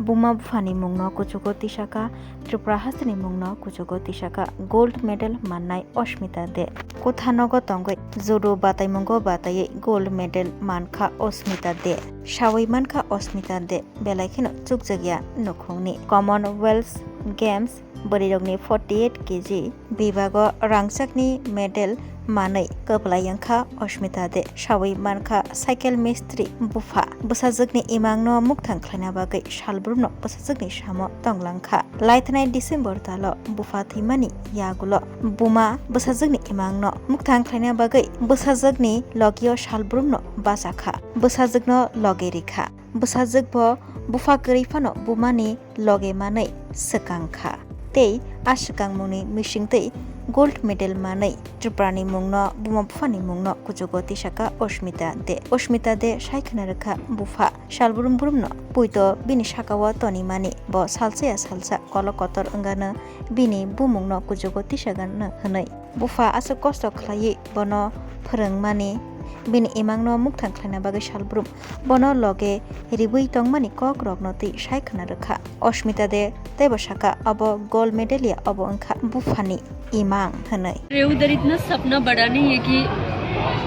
Buma Bufani Mungno Kuchugo Tishaka, Tripura Hasani Mungno Kuchugo Tishaka, Gold Medal Manai Oshmita De, Kuthanogo Tongo, Zodo Batai Mungo Batai, Gold Medal Manka Osmita De, Shawi Manka Osmita De, Belakino Tsukzagia Nukuni, Commonwealth Games, Borirogni 48 kg, Bibago Rangsakni Medal Manai, Kaplayangka Oshmita De, Shawi Manka Cycle Mystery, Bufa, Busazagni Imangno Muktang Klanabagai, Shalbruno, Busazagni Shamo, Tonglangka, Lightnight December Talo, Bufa Timani, Yagulo, Buma, Busazagni Imangno, Muktang Klanabagai, Busazagni, Logio Shalbruno, Basaka, Busazagno Logerika, Busazagbo, Bufa Garifano, Bumani, Loge Manai, Sakangka. Tei Ashkang Muni Mishing Tei Gold Medal Manai Triprani Mungno Buma Bufani Mungno Kujugo Tishaka Oshmita De Shaikanaraka Bufa Shalburum Brumno Puito Bini Shakawa Toni Mani Bo Salsa Kolokotor Ungana Bini Bumungno Kujugo Tishagana Hanai Bufa Asa Kosto Klayi Bono Perang Mani Bini Imangno Muktang Klanabaga Shalbrum Bono Loge Ribui Tongmani Kogrogno Ti Shaikanaraka Oshmita De Tebashaka Abo Gold Medalia Abo Unka Bufani Imang Hanai उधर इतना सपना बड़ा नहीं है कि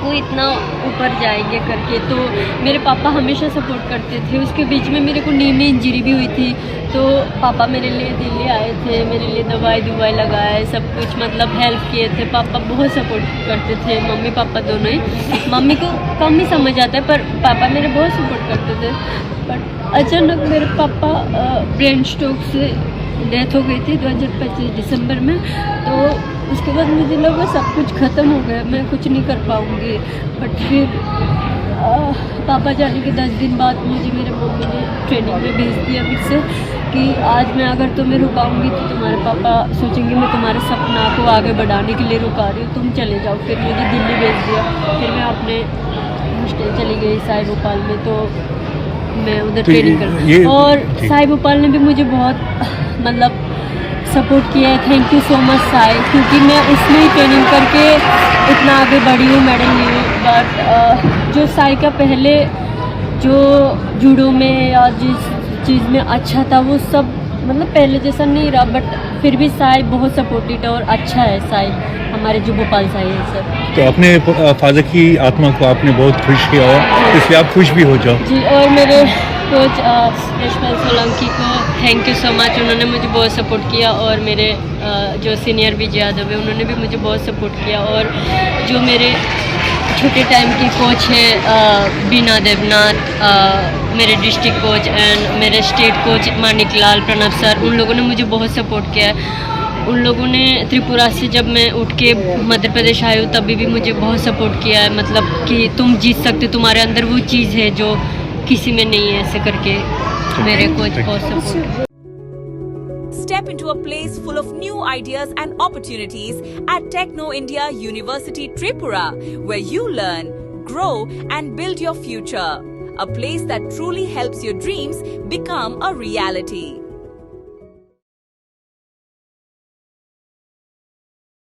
वो इतना ऊपर जाएंगे करके, तो मेरे पापा हमेशा सपोर्ट करते थे। उसके बीच में मेरे को नी में इंजरी भी हुई थी, तो पापा मेरे लिए दिल्ली आए थे, मेरे लिए दवाई लगाए, सब कुछ मतलब हेल्प किए थे। पापा बहुत सपोर्ट करते थे, मम्मी पापा दोनों ही। मम्मी को कम ही समझ आता है पर पापा मेरे बहुत सपोर्ट करते थे। बट अचानक मेरे पापा ब्रेन स्ट्रोक से डेथ हो गई थी 2025 दिसंबर में, तो उसके बाद मुझे लगा सब कुछ ख़त्म हो गया, मैं कुछ नहीं कर पाऊँगी। बट फिर पापा जाने के 10 दिन बाद मुझे मेरे मम्मी ने ट्रेनिंग में भेज दिया फिर से कि आज मैं अगर तुम्हें रुकाऊंगी तो तुम्हारे पापा सोचेंगे मैं तुम्हारे सपना को आगे बढ़ाने के लिए रुका रही हूँ, तुम चले जाओ। फिर मुझे दिल्ली भेज दिया, फिर मैं अपने हॉस्टल चली गई साई भोपाल में, तो मैं उधर ट्रेनिंग कर। और साई भोपाल ने भी मुझे बहुत मतलब सपोर्ट किया है। Thank you so much Sai, क्योंकि मैं उसमें ही ट्रेनिंग करके इतना आगे बढ़ी हूँ, मेडल ली हूँ। बट जो साई का पहले जो जूडो में या जिस चीज़ में अच्छा था वो सब मतलब पहले जैसा नहीं रहा, बट फिर भी साई बहुत सपोर्टिव और अच्छा है। साई हमारे जो भोपाल साई है सर। तो अपने फादर की आत्मा को आपने बहुत खुश किया और इसलिए आप खुश भी हो जाओ जी। और मेरे कोच यशपाल सोलंकी को थैंक यू सो मच, उन्होंने मुझे बहुत सपोर्ट किया। और मेरे जो सीनियर विजय यादव है उन्होंने भी मुझे बहुत सपोर्ट किया। और जो मेरे छोटे टाइम की कोच है बीना देवनाथ, मेरे डिस्ट्रिक्ट कोच एंड मेरे स्टेट कोच मानिक लाल प्रणव सर, उन लोगों ने मुझे बहुत सपोर्ट किया है। उन लोगों ने त्रिपुरा से जब मैं उठ के मध्य प्रदेश आई हूँ तभी भी मुझे बहुत सपोर्ट किया है, मतलब कि तुम जीत सकते, तुम्हारे अंदर वो चीज़ है जो किसी में नहीं है, ऐसे करके मेरे कोच बहुत support. Step into a place full of new ideas and opportunities at Techno India University Tripura, where you learn, grow and build your future. A place that truly helps your dreams become a reality.